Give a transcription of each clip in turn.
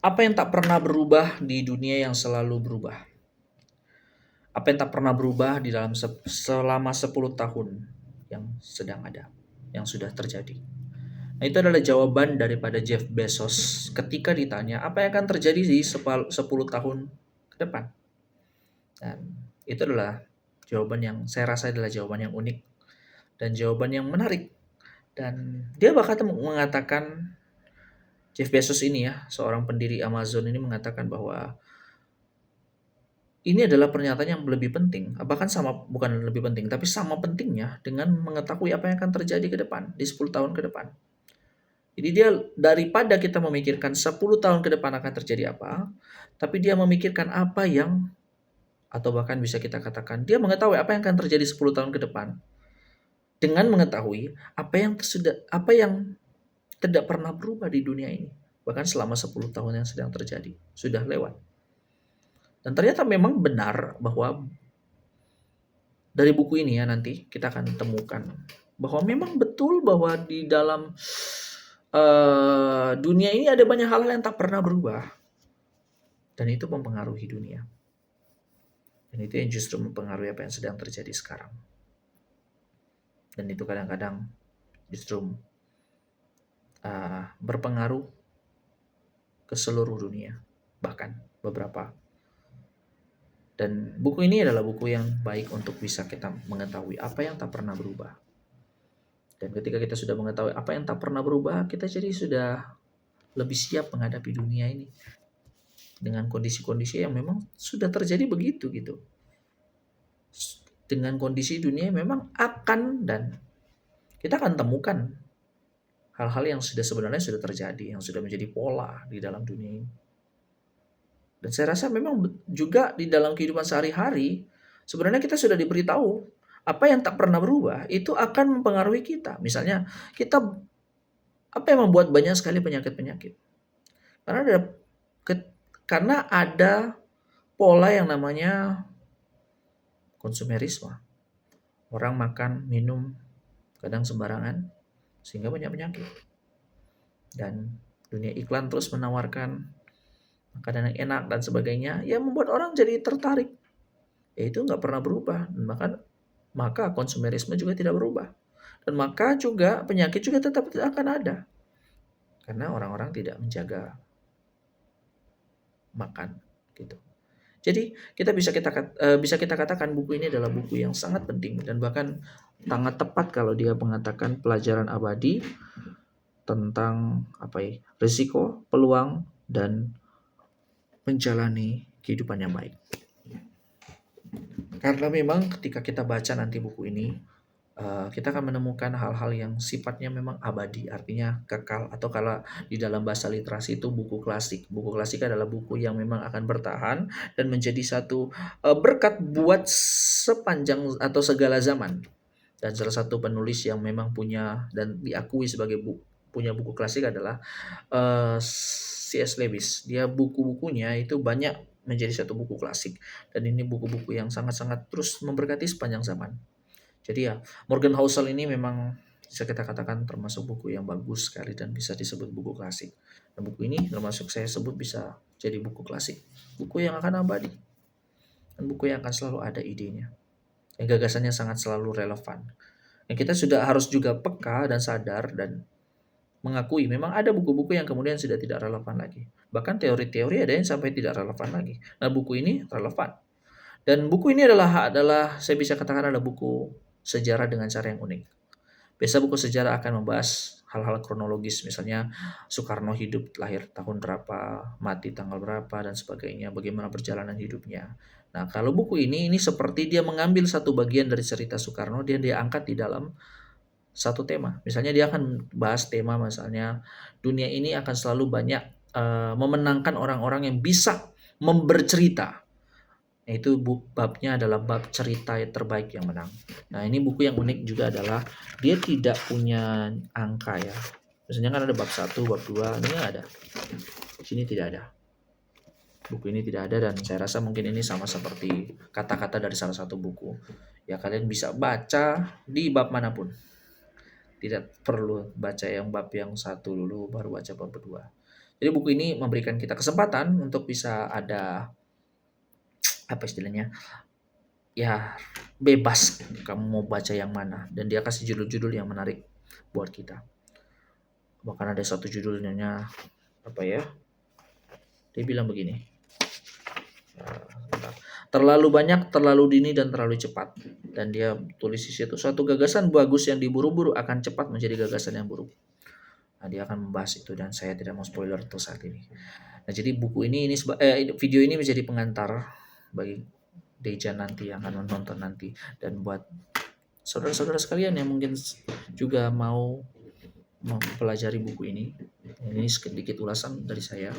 Apa yang tak pernah berubah di dunia yang selalu berubah? Apa yang tak pernah berubah di dalam selama 10 tahun yang sedang ada, yang sudah terjadi? Nah, itu adalah jawaban daripada Jeff Bezos ketika ditanya apa yang akan terjadi di 10 tahun ke depan. Dan itu adalah jawaban yang saya rasa adalah jawaban yang unik dan jawaban yang menarik. Dan dia bahkan mengatakan, Jeff Bezos ini ya, seorang pendiri Amazon ini mengatakan bahwa ini adalah pernyataan yang lebih penting, bahkan sama, bukan lebih penting, tapi sama pentingnya dengan mengetahui apa yang akan terjadi ke depan, di 10 tahun ke depan. Jadi dia, daripada kita memikirkan 10 tahun ke depan akan terjadi apa, tapi dia memikirkan apa yang, atau bahkan bisa kita katakan, dia mengetahui apa yang akan terjadi 10 tahun ke depan, dengan mengetahui apa yang tidak pernah berubah di dunia ini, bahkan selama 10 tahun yang sedang terjadi, sudah lewat. Dan ternyata memang benar bahwa dari buku ini ya nanti kita akan temukan bahwa memang betul bahwa di dalam dunia ini ada banyak hal-hal yang tak pernah berubah, dan itu mempengaruhi dunia, dan itu yang justru mempengaruhi apa yang sedang terjadi sekarang, dan itu kadang-kadang justru berpengaruh ke seluruh dunia, bahkan beberapa. Dan buku ini adalah buku yang baik untuk bisa kita mengetahui apa yang tak pernah berubah. Dan ketika kita sudah mengetahui apa yang tak pernah berubah, kita jadi sudah lebih siap menghadapi dunia ini dengan kondisi-kondisi yang memang sudah terjadi begitu gitu. Dengan kondisi dunia yang memang akan, dan kita akan temukan hal-hal yang sebenarnya sudah terjadi, yang sudah menjadi pola di dalam dunia ini. Dan saya rasa memang juga di dalam kehidupan sehari-hari sebenarnya kita sudah diberitahu apa yang tak pernah berubah itu akan mempengaruhi kita. Misalnya kita, apa yang membuat banyak sekali penyakit-penyakit? Karena ada karena ada pola yang namanya konsumerisme. Orang makan, minum kadang sembarangan sehingga banyak penyakit. Dan dunia iklan terus menawarkan makanan yang enak dan sebagainya, yang membuat orang jadi tertarik. Ya itu nggak pernah berubah. Dan maka konsumerisme juga tidak berubah. Dan maka juga penyakit juga tetap akan ada. Karena orang-orang tidak menjaga makan gitu. Jadi bisa kita katakan buku ini adalah buku yang sangat penting, dan bahkan sangat tepat kalau dia mengatakan pelajaran abadi tentang risiko, peluang, dan menjalani kehidupan yang baik. Karena memang ketika kita baca nanti buku ini, kita akan menemukan hal-hal yang sifatnya memang abadi, artinya kekal, atau kalau di dalam bahasa literasi itu buku klasik. Buku klasik adalah buku yang memang akan bertahan dan menjadi satu berkat buat sepanjang atau segala zaman. Dan salah satu penulis yang memang punya dan diakui sebagai punya buku klasik adalah C.S. Lewis. Dia buku-bukunya itu banyak menjadi satu buku klasik, dan ini buku-buku yang sangat-sangat terus memberkati sepanjang zaman. Jadi ya, Morgan Housel ini memang bisa kita katakan termasuk buku yang bagus sekali dan bisa disebut buku klasik. Dan buku ini termasuk saya sebut bisa jadi buku klasik, buku yang akan abadi, dan buku yang akan selalu ada idenya, yang gagasannya sangat selalu relevan. Yang kita sudah harus juga peka dan sadar dan mengakui memang ada buku-buku yang kemudian sudah tidak relevan lagi. Bahkan teori-teori ada yang sampai tidak relevan lagi. Nah, buku ini relevan. Dan buku ini adalah saya bisa katakan adalah buku sejarah dengan cara yang unik. Biasa buku sejarah akan membahas hal-hal kronologis, misalnya Soekarno hidup lahir tahun berapa, mati tanggal berapa, dan sebagainya, bagaimana perjalanan hidupnya. Nah, kalau buku ini seperti dia mengambil satu bagian dari cerita Soekarno, dia angkat di dalam satu tema. Misalnya dia akan bahas tema misalnya dunia ini akan selalu banyak memenangkan orang-orang yang bisa bercerita. Itu babnya adalah bab cerita terbaik yang menang. Nah, ini buku yang unik juga adalah dia tidak punya angka ya. Misalnya kan ada bab 1, bab 2, ini nggak ada. Di sini tidak ada. Buku ini tidak ada, dan saya rasa mungkin ini sama seperti kata-kata dari salah satu buku. Ya kalian bisa baca di bab manapun. Tidak perlu baca yang bab yang 1 dulu baru baca bab kedua. Jadi buku ini memberikan kita kesempatan untuk bisa ada, apa istilahnya, ya bebas kamu mau baca yang mana, dan dia kasih judul-judul yang menarik buat kita. Bahkan ada satu judulnya, apa ya, dia bilang begini, bentar. Terlalu banyak, terlalu dini, dan terlalu cepat. Dan dia tulis di situ, suatu gagasan bagus yang diburu-buru akan cepat menjadi gagasan yang buruk. Nah, dia akan membahas itu dan saya tidak mau spoiler untuk saat ini. Nah, jadi buku ini video ini menjadi pengantar bagi Deja nanti yang akan menonton nanti, dan buat saudara-saudara sekalian yang mungkin juga mau mempelajari buku ini. Ini sedikit ulasan dari saya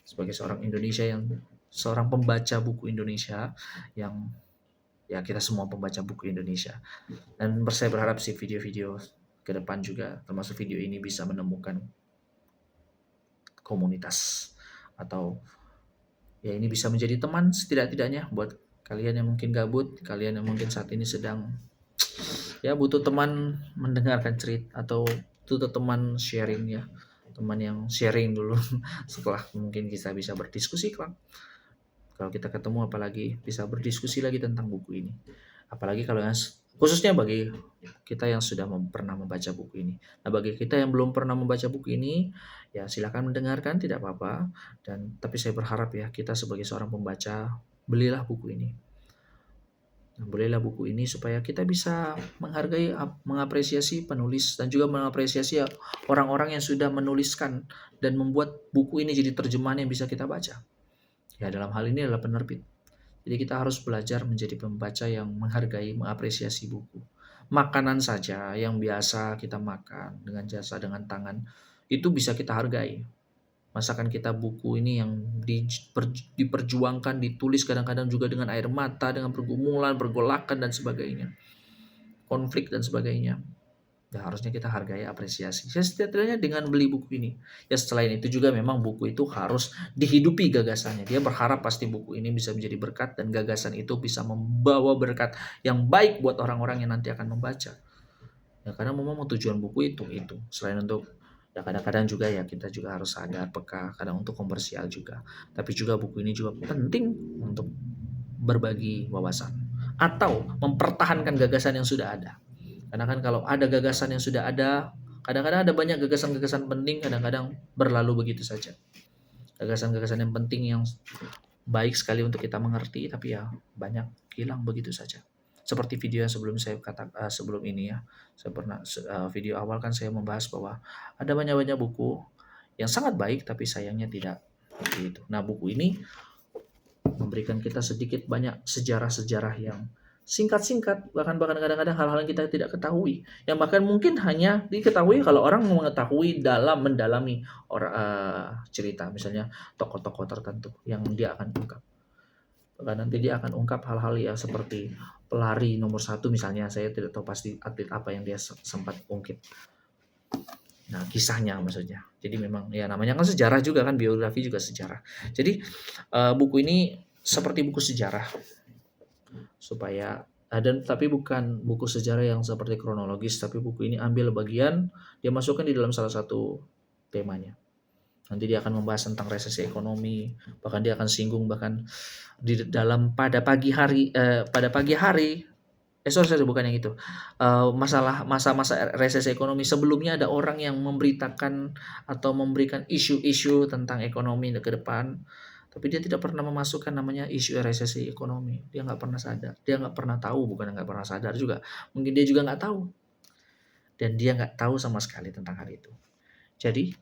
sebagai seorang pembaca buku Indonesia yang, ya kita semua pembaca buku Indonesia. Dan saya berharap sih video-video ke depan juga, termasuk video ini, bisa menemukan komunitas, atau ya ini bisa menjadi teman setidak-tidaknya buat kalian yang mungkin gabut, kalian yang mungkin saat ini sedang ya butuh teman mendengarkan cerita, atau butuh teman sharing ya, teman yang sharing dulu setelah mungkin kita bisa berdiskusi kalau kita ketemu, apalagi bisa berdiskusi lagi tentang buku ini. Apalagi kalau yang khususnya bagi kita yang sudah pernah membaca buku ini. Nah, bagi kita yang belum pernah membaca buku ini, ya silakan mendengarkan, tidak apa-apa. Tapi saya berharap ya, kita sebagai seorang pembaca, belilah buku ini. Nah, belilah buku ini supaya kita bisa menghargai, mengapresiasi penulis, dan juga mengapresiasi orang-orang yang sudah menuliskan dan membuat buku ini jadi terjemahan yang bisa kita baca. Ya, dalam hal ini adalah penerbit. Jadi kita harus belajar menjadi pembaca yang menghargai, mengapresiasi buku. Makanan saja yang biasa kita makan dengan jasa, dengan tangan, itu bisa kita hargai. Masakan kita buku ini yang diperjuangkan, ditulis kadang-kadang juga dengan air mata, dengan pergumulan, pergolakan, dan sebagainya. Konflik dan sebagainya. Ya, harusnya kita hargai, apresiasi. Ya, setidaknya dengan beli buku ini. Ya, selain itu juga memang buku itu harus dihidupi gagasannya. Dia berharap pasti buku ini bisa menjadi berkat, dan gagasan itu bisa membawa berkat yang baik buat orang-orang yang nanti akan membaca. Ya, karena memang tujuan buku itu. Selain untuk, ya kadang-kadang juga ya kita juga harus sadar, peka, kadang untuk komersial juga. Tapi juga buku ini juga penting untuk berbagi wawasan atau mempertahankan gagasan yang sudah ada. Karena kan kalau ada gagasan yang sudah ada, kadang-kadang ada banyak gagasan-gagasan penting, kadang-kadang berlalu begitu saja. Gagasan-gagasan yang penting yang baik sekali untuk kita mengerti, tapi ya banyak hilang begitu saja. Seperti video yang sebelum ini ya, saya pernah video awal kan saya membahas bahwa ada banyak-banyak buku yang sangat baik, tapi sayangnya tidak seperti itu. Nah, buku ini memberikan kita sedikit banyak sejarah-sejarah yang singkat-singkat, bahkan kadang-kadang hal-hal yang kita tidak ketahui, yang bahkan mungkin hanya diketahui kalau orang mengetahui dalam mendalami cerita, misalnya tokoh-tokoh tertentu yang dia akan ungkap. Bahkan nanti dia akan ungkap hal-hal ya seperti pelari nomor 1 misalnya, saya tidak tahu pasti atlet apa yang dia sempat ungkit. Nah, kisahnya maksudnya. Jadi memang ya namanya kan sejarah juga kan, biografi juga sejarah. Jadi buku ini seperti buku sejarah, supaya tapi bukan buku sejarah yang seperti kronologis, tapi buku ini ambil bagian, dia masukkan di dalam salah satu temanya. Nanti dia akan membahas tentang resesi ekonomi, bahkan dia akan singgung bahkan di dalam pada pagi hari bukan yang itu. Masa-masa resesi ekonomi sebelumnya ada orang yang memberitakan atau memberikan isu-isu tentang ekonomi ke depan, tapi dia tidak pernah memasukkan namanya isu resesi ekonomi. Dia nggak pernah sadar, dia nggak pernah tahu, bukan nggak pernah sadar juga, mungkin dia juga nggak tahu, dan dia nggak tahu sama sekali tentang hal itu. Jadi,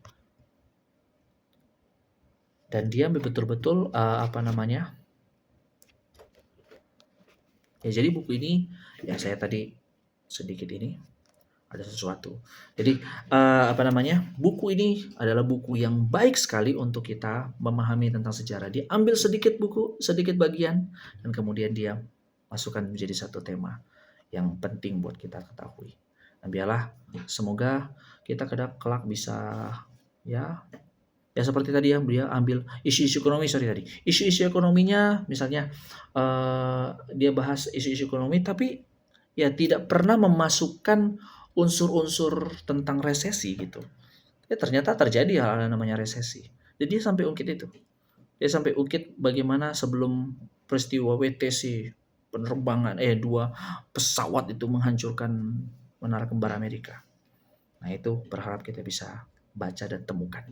dan dia betul-betul ya, jadi buku ini ya saya tadi sedikit ini ada sesuatu. Jadi buku ini adalah buku yang baik sekali untuk kita memahami tentang sejarah. Dia ambil sedikit bagian, dan kemudian dia masukkan menjadi satu tema yang penting buat kita ketahui. Dan biarlah semoga kita kelak bisa ya seperti tadi yang dia ambil isu-isu ekonomi, isu-isu ekonominya misalnya, dia bahas isu-isu ekonomi, tapi ya tidak pernah memasukkan unsur-unsur tentang resesi gitu. Ternyata terjadi hal-hal yang namanya resesi. Jadi dia sampai ungkit itu. Dia sampai ungkit bagaimana sebelum peristiwa WTC, penerbangan 2 pesawat itu menghancurkan Menara Kembar Amerika. Nah, itu berharap kita bisa baca dan temukan.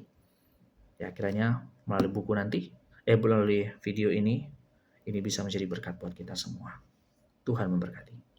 Ya, kiranya melalui buku nanti, melalui video ini bisa menjadi berkat buat kita semua. Tuhan memberkati.